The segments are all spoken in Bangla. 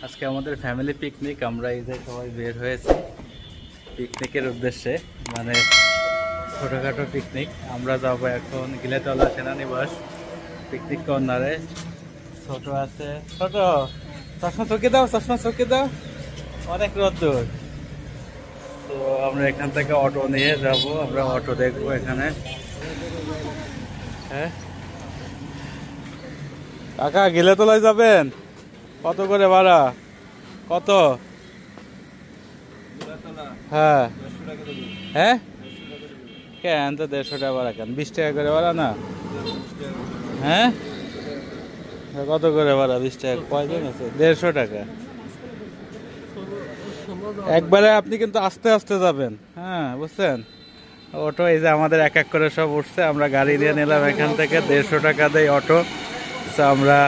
আজকে আমাদের ফ্যামিলি পিকনিক। আমরা এই যে সবাই বের হয়েছি পিকনিকের উদ্দেশ্যে, মানে ছোটোখাটো পিকনিক। আমরা যাবো এখন গিলেতলা সেনানিবাস পিকনিক কর্নারে। ছোট আছে, ছোট চশমা চোখে দাও, চশমা চোখে দাও, অনেক রোদ্দুর। তো আমরা এখান থেকে অটো নিয়ে যাব, আমরা অটো দেখবো এখানে। হ্যাঁ কাকা, গিলেতলায় যাবেন? কত করে ভাড়া? কত? হ্যাঁ হ্যাঁ, কেন তো 150 টাকা ভাড়া? কেন 20 টাকা করে ভাড়া না? হ্যাঁ কত করে ভাড়া? 20 টাকা। কয়জন আছে? 150 টাকা একবারে। আপনি কিন্তু আস্তে আস্তে যাবেন, হ্যাঁ বুঝছেন? অটো এই যে আমাদের এক এক করে সব উঠছে, আমরা গাড়ি দিয়ে নিলাম এখান থেকে। 150 টাকা দেয় অটো। তো আমরা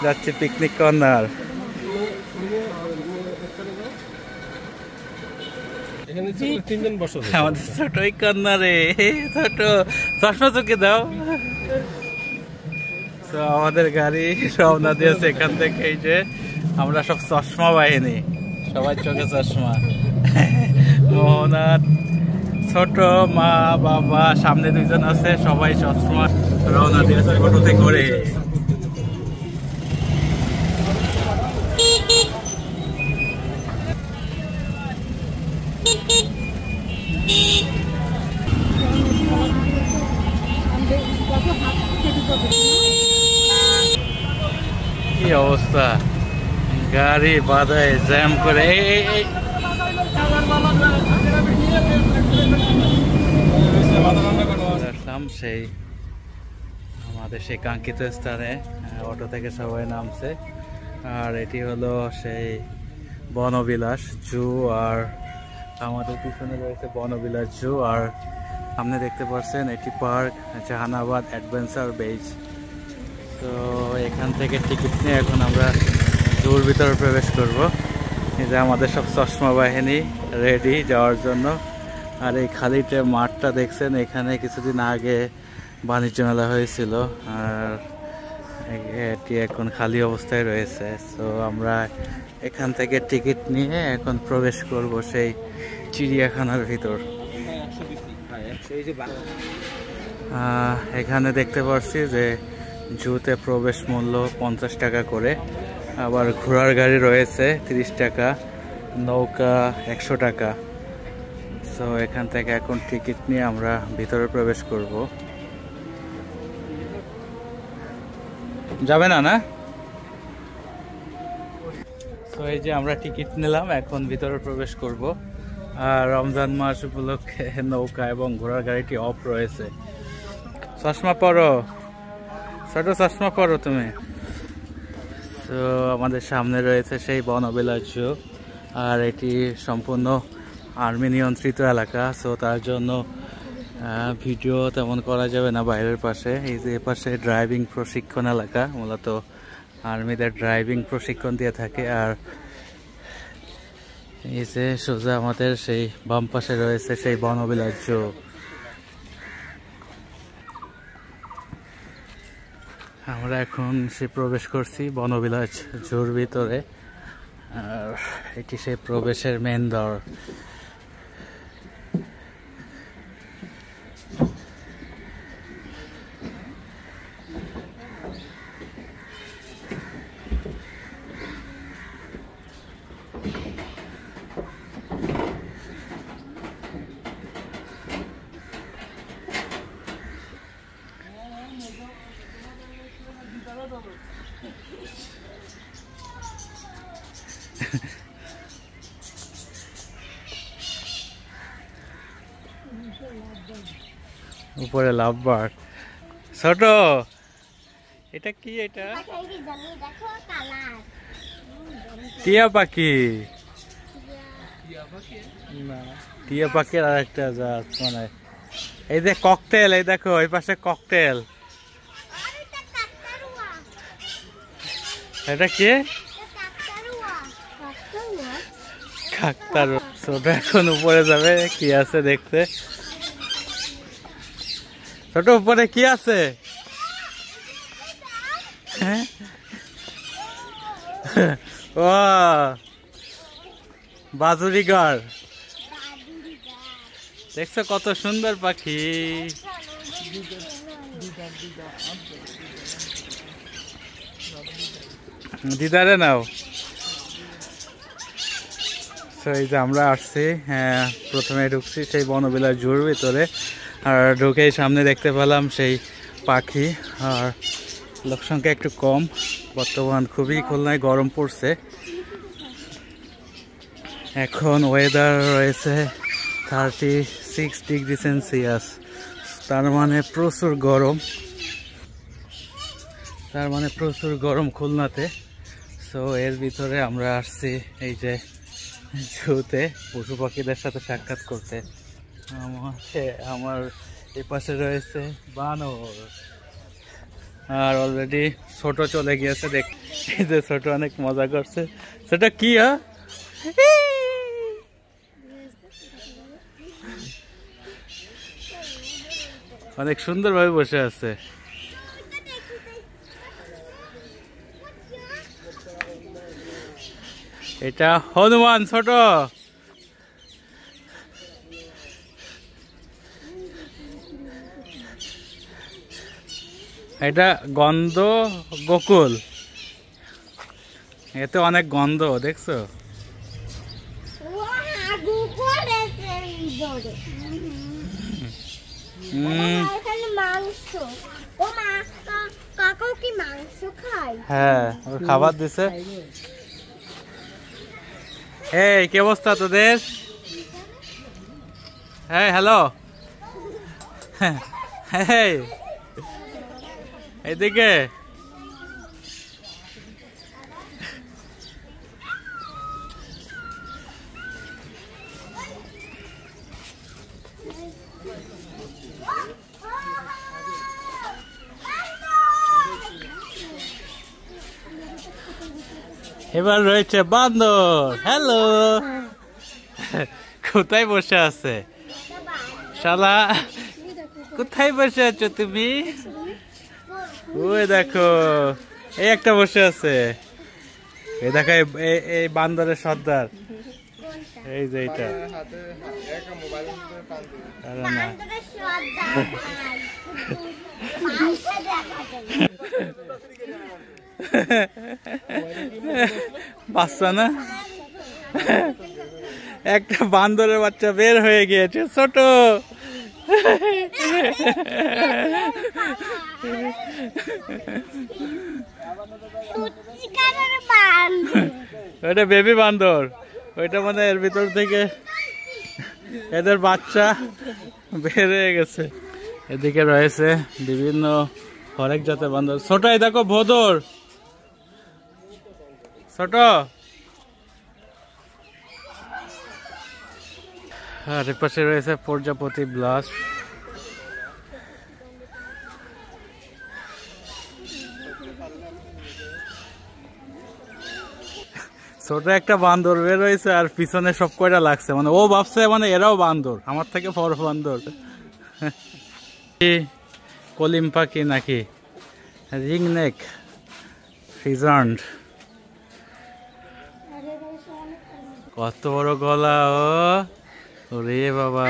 যাচ্ছি পিকনিক কর্নার। আমাদের ছোটই কর্নারে, ছোট চশমা চোখে দাও। তো আমাদের গাড়ি রওনা দিয়েছে এখান থেকে। এই যে আমরা সব চশমা বাহিনী, সবাই চোখে চশমা। মোহনার ছোট মা বাবা সামনে 2 জন আছে, সবাই চশমা। রওনা দিয়েছে অটোতে করে। কি অবস্থা, গাড়ি বাধায় জ্যাম করে। সেই আমাদের সেই কাঙ্ক্ষিত স্থানে অটো থেকে সবাই নামছে। আর এটি হলো সেই বনবিলাস জু, আর আমাদের পিছনে রয়েছে বনবিলাস জু। আর সামনে দেখতে পাচ্ছেন এটি পার্ক জাহানাবাদ অ্যাডভেঞ্চার বেজ। তো এখান থেকে টিকিট নিয়ে এখন আমরা জুর ভিতরে প্রবেশ করব। এই যে আমাদের সব চশমা বাহিনী রেডি যাওয়ার জন্য। আর এই খালিতে মাঠটা দেখছেন, এখানে কিছুদিন আগে বাণিজ্য মেলা হয়েছিল, আর এটি এখন খালি অবস্থায় রয়েছে। তো আমরা এখান থেকে টিকিট নিয়ে এখন প্রবেশ করব সেই চিড়িয়াখানার ভিতর। এখানে দেখতে পাচ্ছি যে জুতে প্রবেশ মূল্য 50 টাকা করে, আবার ঘোড়ার গাড়ি রয়েছে 30 টাকা, নৌকা 100 টাকা। তো এখান থেকে এখন টিকিট নিয়ে আমরা ভিতরে প্রবেশ করব। যাবে না না? তো এই যে আমরা টিকিট নিলাম, এখন ভিতরে প্রবেশ করব। আর রমজান মাস উপলক্ষে নৌকা এবং ঘোড়ার গাড়িটি অফ রয়েছে। চশমা পরো, ছোট চশমা পরো তুমি। তো আমাদের সামনে রয়েছে সেই বনবিলাস জু, আর এটি সম্পূর্ণ আর্মি নিয়ন্ত্রিত এলাকা। সো তার জন্য ভিডিও তেমন করা যাবে না বাইরের পাশে। এই যে পাশে ড্রাইভিং প্রশিক্ষণ এলাকা, মূলত আর্মিদের ড্রাইভিং প্রশিক্ষণ দিয়ে থাকে। আর এই যে সোজা আমাদের সেই বাম পাশে রয়েছে সেই বনবিলাস জু। আমরা এখন সে প্রবেশ করছি বনবিলাস জুর ভিতরে। আর এটি সেই প্রবেশের মেন দ্বার। উপরে লাভ বার। ছোট এটা কি? এটা টিয়া পাখি। টিয়া পাখির আর একটা জাত মানে। এই যে ককটেল, এই দেখো এই পাশে ককটেল। এটা কি? কাকতারুয়া। ছোট এখন উপরে যাবে, কি আছে দেখতে। ছোট উপরে কি আছে? ও বাজুরিগার, দেখছো কত সুন্দর পাখি। দিদারে নাও। এই যে আমরা আসছি, প্রথমে ঢুকছি সেই বনবিলাস জুর ভিতরে, আর ঢুকেই সামনে দেখতে পেলাম সেই পাখি। আর লোক সংখ্যা একটু কম, বর্তমান খুবই খুলনায় গরম পড়ছে। এখন ওয়েদার রয়েছে 36 ডিগ্রি সেলসিয়াস, তার মানে প্রচুর গরম, খুলনাতে। সো এর ভিতরে আমরা আসছি এই যে জুতে পশু পাখিদের সাথে সাক্ষাৎ করতে। আমার এই পাশে রয়েছে বানর, আর অলরেডি ছোট চলে গিয়েছে। দেখ এই যে ছোট অনেক মজা করছে। সেটা কি অনেক সুন্দরভাবে বসে আছে। এটা হনুমান ছোট। এটা গন্ধ গোকুল, এতে অনেক গন্ধ দেখছো। হ্যাঁ, খাবার দিছে। এই কি অবস্থা তোদের? হ্যাঁ হ্যালো, এইদিকে এবার রয়েছে বান্দর। হ্যালো, কোথায় বসে আছে শালা? কোথায় বসে আছো তুমি? ওই দেখো, এই একটা বসে আছে। এই দেখো, এই বান্দরের সর্দার, এই যে এইটা। না বাচ্চা না, একটা বান্দরের বাচ্চা বের হয়ে গিয়েছে ছোট। ওইটা বেবি বান্দর, ওইটা মানে এর ভিতর থেকে এদের বাচ্চা বের হয়ে গেছে। এদিকে রয়েছে বিভিন্ন হরেক জাতের বান্দর। ছোট এই দেখো ভোদর ছোট। আর এর পাশে রয়েছে প্রজাপতি ব্লাস। ছোট একটা বান্দর বের হয়েছে, আর পিছনে সব কয়টা লাগছে, মানে ও ভাবছে মানে এরাও বান্দর, আমার থেকে বড় বান্দর। কলিম পাখি নাকি রিংনেক ফিজান্ড, কত বড় গলা। ও রে বাবা,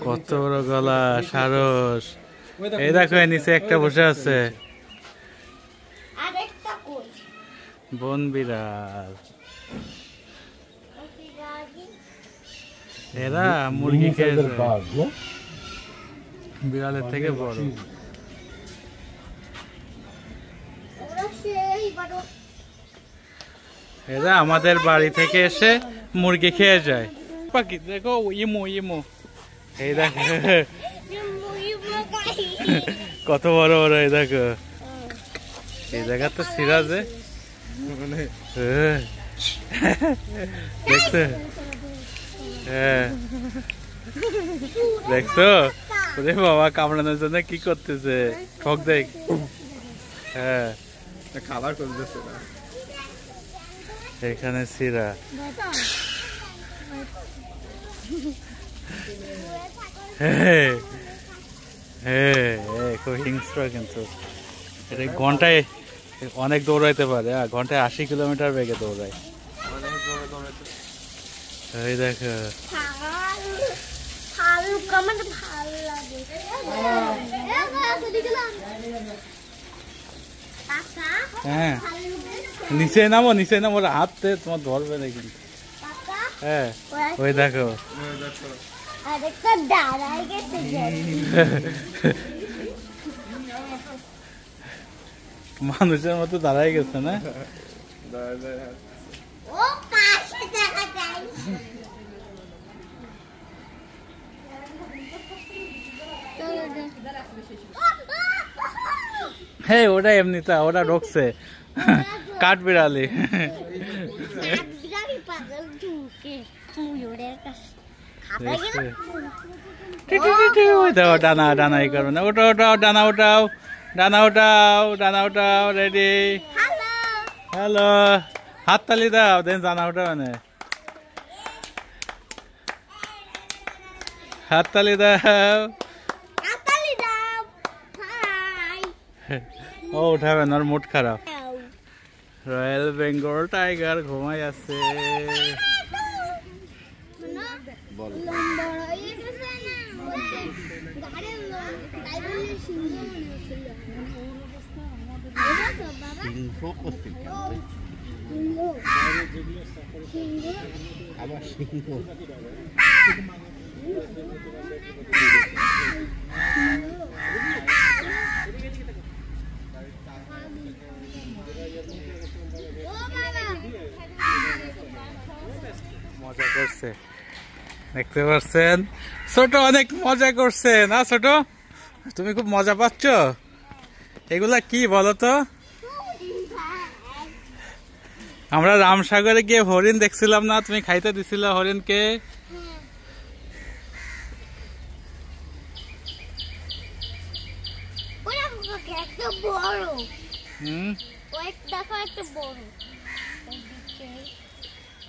কত বড় গলা, সারস। এই দেখো নিচে একটা বসে আছে, বন বিড়াল। এরা মুরগি খেয়ে বিড়ালের থেকে বড়। এরা আমাদের বাড়ি থেকে এসে মুরগি খেয়ে যায়। পাখি দেখো, ইমু ইমু, এই দেখো কত বড় বড়। এই দেখো, এই জায়গা তো সিরাজে দেখছো, হ্যাঁ দেখছো। ওরে বাবা, কামড়ানোর জন্য কি করতেছে, ঠক দেখ। হ্যাঁ, খাবার করতেছে না এখানে সিরা। হ্যাঁ, খুব হিংস্র কিন্তু এটা ঘন্টায় অনেক দৌড়াইতে পারে, ঘন্টায় 80 কিলোমিটার বেগে দৌড়ায়। এই দেখো হ্যাঁ, নিচে নামো, নিচে নামো, ওরা হাতে তোমার ধরবে না কিন্তু। হ্যাঁ, ওই দেখো মানুষের মতো দাঁড়াই গেছে না। হ্যাঁ, ওটা এমনিটা, ওটা ঢুকছে কাঠ বিড়ালি। ডানা ডানা এই করবে না, ওটা ওটাও ডানা ওটাও, ডানা ওটাও, ডানা ওটাও, রেডি। হ্যালো, হাততালি দাও, দেন ডানা ওটা মানে হাততালি দাও। ও উঠাবে না, ওর মুড খারাপ। রয়্যাল বেঙ্গল টাইগার ঘুমাই আছে। মজা করছে, দেখতে পাচ্ছেন ছোট অনেক মজা করছে না। ছোট, তুমি খুব মজা পাচ্ছ। এগুলা কি বলো তো? আমরা রামসাগরে গিয়ে হরিণ দেখছিলাম না, তুমি খাইতে দিছিল হরিণকে।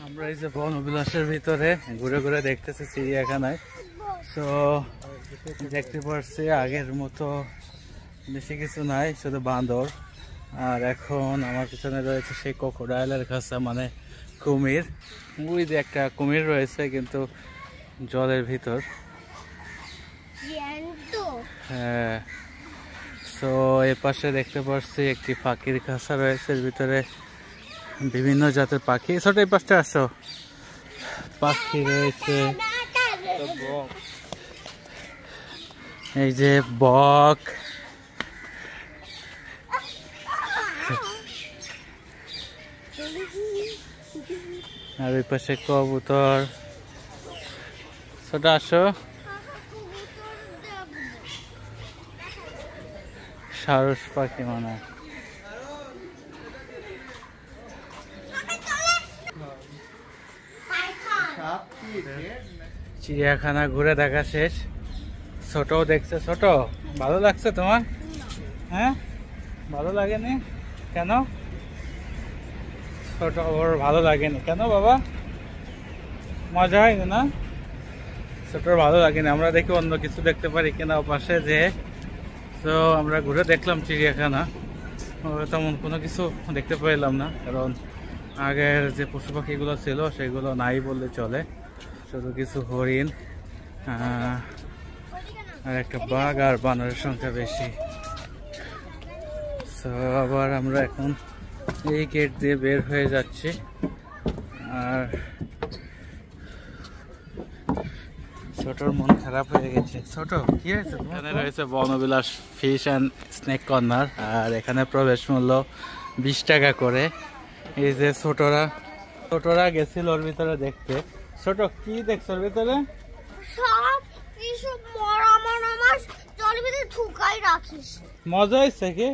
আমরা এই যে বন অভিলাষের ভিতরে ঘুরে ঘুরে দেখতেছি চিড়িয়াখানায়। তো দেখতে পাচ্ছি আগের মতো বেশি কিছু নাই, শুধু বান্দর। আর এখন আমার পিছনে রয়েছে সেই ক্রোকোডাইলের খাঁচা, মানে কুমির। ওই যে একটা কুমির রয়েছে কিন্তু জলের ভিতর। হ্যাঁ, তো এ পাশে দেখতে পাচ্ছি একটি পাখির খাঁচা রয়েছে, এর ভিতরে বিভিন্ন জাতের পাখি। ছোট এই পাশটা আসো, পাখি রয়েছে এই যে বক, আর ওই পাশে কবুতর। ছোট আসো, সারস পাখি মানে। চিড়িয়াখানা ঘুরে দেখা শেষ। ছোটও দেখছে। ছোট, ভালো লাগছে তোমার? হ্যাঁ, ভালো লাগেনি কেন? ছোট ওর ভালো লাগেনি কেন বাবা? মজা হয়নি না? ছোটর ভালো লাগেনি। আমরা দেখি অন্য কিছু দেখতে পারি কিনা পাশে যে। তো আমরা ঘুরে দেখলাম চিড়িয়াখানা, তেমন কোনো কিছু দেখতে পেলাম না, কারণ আগের যে পশু পাখিগুলো ছিল সেগুলো নাই বললে চলে। শুধু কিছু হরিণ আর একটা বাঘ আর বানরের সংখ্যা বেশি। তো আবার আমরা এখন এই গেট দিয়ে বের হয়ে যাচ্ছি। আর ছোটর মন খারাপ হয়ে গেছে। ছোট, কি হয়েছে? এখানে রয়েছে বনবিলাস ফিশ অ্যান্ড স্নেক কর্নার, আর এখানে প্রবেশ মূল্য 20 টাকা করে। এই যে ছোটরা গেছিল ওর ভিতরে দেখতে। ছোট, কি দেখছো ওর ভিতরে? মজা হয়েছে কি?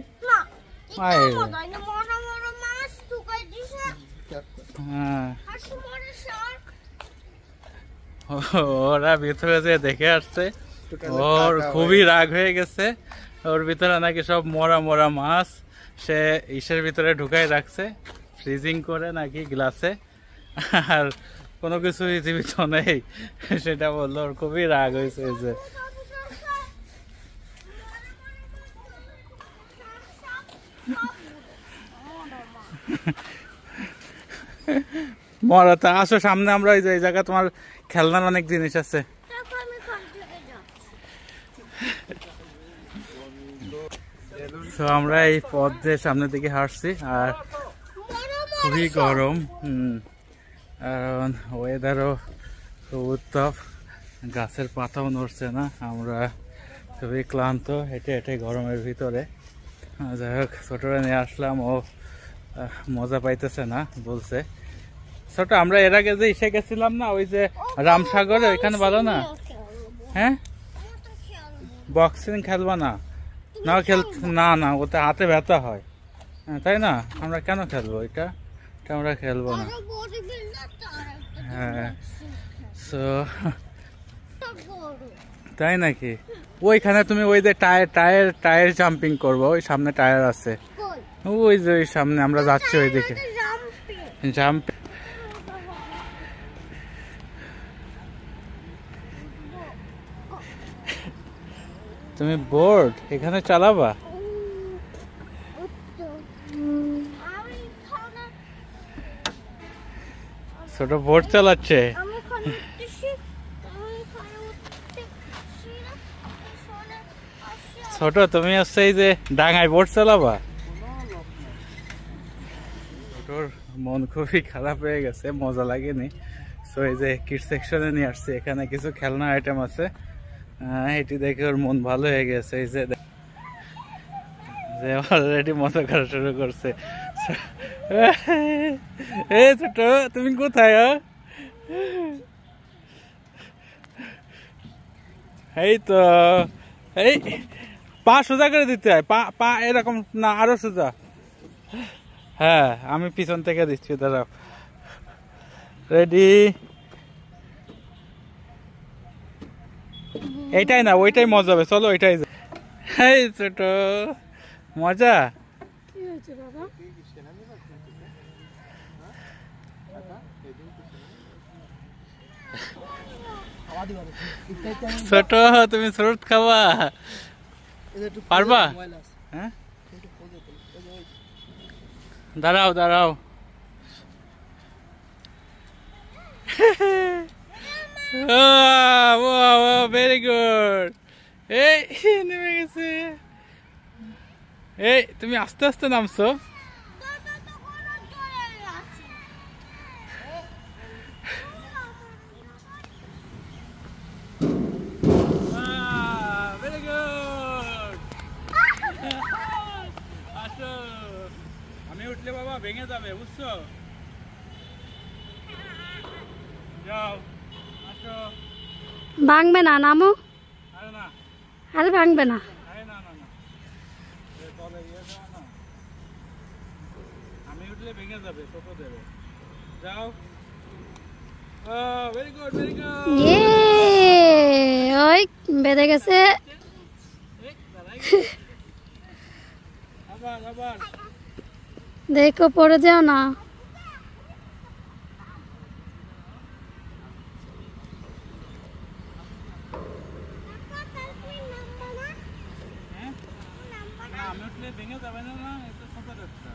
ওরা ভিতরে যে দেখে আসছে, ওর খুবই রাগ হয়ে গেছে। ওর ভিতরে নাকি সব মরা মরা মাছ সে ইসের ভিতরে ঢুকাই রাখছে, ফ্রিজিং করে নাকি গ্লাসে, আর কোনো কিছু জীবিত নেই সেটা বললো। ওর খুবই রাগ হয়েছে যে মরাতে আসো সামনে, আমরা এই যে এই জায়গা তোমার খেলনার অনেক জিনিস আছে। তো আমরা এই পথ দিয়ে সামনের দিকে হাঁটছি, আর খুবই গরম, কারণ ওয়েদারও খুব উত্তাপ, গাছের পাতাও নড়ছে না। আমরা খুবই ক্লান্ত হেঁটে হেঁটে গরমের ভিতরে। যাই হোক, ছোটরা নিয়ে আসলাম, ও মজা পাইতেছে না, বলছে। ছোট, আমরা এর আগে যে এসে গেছিলাম না, ওই যে রামসাগরে, ওইখানে ভালো না? হ্যাঁ, বক্সিং খেলবা না? না না না, ওতে হাতে ব্যথা হয়, তাই না? আমরা কেন খেলবো এটা? আমরা খেলবো না। হ্যাঁ, তাই নাকি? ওইখানে তুমি ওই যে টায়ার জাম্পিং করবো, ওই সামনে টায়ার আছে, ওই যে ওই সামনে আমরা যাচ্ছি ওই দিকে জাম্প। তুমি বোর্ড এখানে চালাবা? ছোট বোর্ড চালাচ্ছে। ছোট, তুমি হচ্ছে এই যে ডাঙায় বোর্ড চালাবা? ছোটর মন খুবই খারাপ হয়ে গেছে, মজা লাগেনি। তো এই যে কিড সেকশনে নিয়ে আসছি, এখানে কিছু খেলনা আইটেম আছে, এটি দেখে ওর মন ভালো হয়ে গেছে। এই যে অলরেডি মজা করা শুরু করছে। এই ছোট, তুমি কোথায়? এই তো, এই পা সোজা করে দিতে হয়, পা এরকম না, আরো সোজা। হ্যাঁ, আমি পিছন থেকে দিচ্ছি, দাঁড়াও। রেডি? এইটাই না, ওইটাই মজা হবে, চলো ওইটাই। এই ছোট, মজা। ছোট, তুমি ফ্রুট খাবা? পারবা? হ্যাঁ, দাঁড়াও দাঁড়াও। Very good. এই নেমে গেছে। এই তুমি আস্তে আস্তে নামছো। আমি উঠলে বাবা ভেঙে যাবে, বুঝছো? যাও, আসো। ভাঙবে না, নামো। আরে না, আরে ভাঙবে না। আরে না না না, আমি উঠলে ভেঙে যাবে, ছোট দেবে। যাও। Very good, very good. ওই বেঁধে গেছে। আবার আবার দেখো, পড়ে যাও না। আমি উঠলে ভেঙে যাবে না, না এটা ছোট একটা।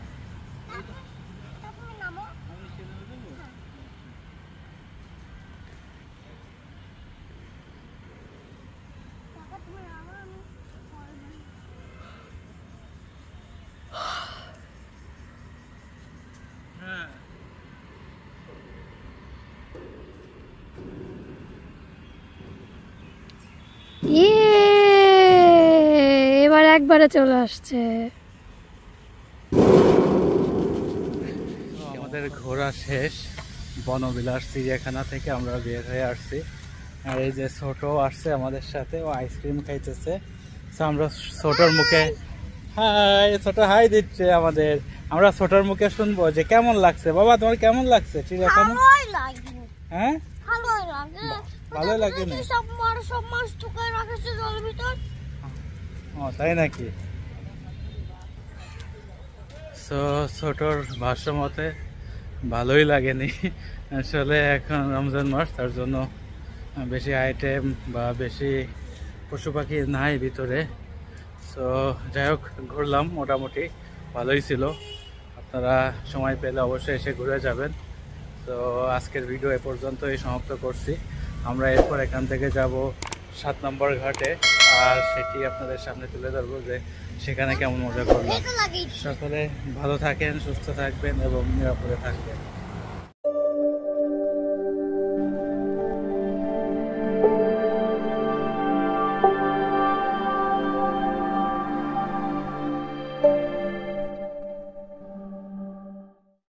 এবার একবারে চলে আসছে। আমাদের ঘোরা শেষ, বনবিলাস চিড়িয়াখানা থেকে আমরা বের হয়ে আসছি। আর এই যে ছোট আসছে আমাদের সাথে, ও আইসক্রিম খাইতেছে। তো আমরা ছোটর মুখে হাই, ছোট হাই দিচ্ছে আমাদের। আমরা ছোটর মুখে শুনবো যে কেমন লাগছে। বাবা, তোমার কেমন লাগছে চিড়িয়াখানা? হ্যাঁ, ভালোই লাগে না? ও তাই নাকি? ছোটর ভাষ্য মতে ভালোই লাগেনি। আসলে এখন রমজান মাস, তার জন্য বেশি আইটেম বা বেশি পশু পাখি নাই ভিতরে। যাই হোক, ঘুরলাম মোটামুটি, ভালোই ছিল। আপনারা সময় পেলে অবশ্যই এসে ঘুরে যাবেন। তো আজকের ভিডিও এ পর্যন্তই সমাপ্ত করছি। আমরা এরপর এখান থেকে যাব 7 নম্বর ঘাটে, আর সেটি আপনাদের সামনে তুলে ধরবো যে সেখানে কেমন মজা করলাম। সকলে ভালো থাকেন, সুস্থ থাকবেন এবং নিরাপদে থাকবেন।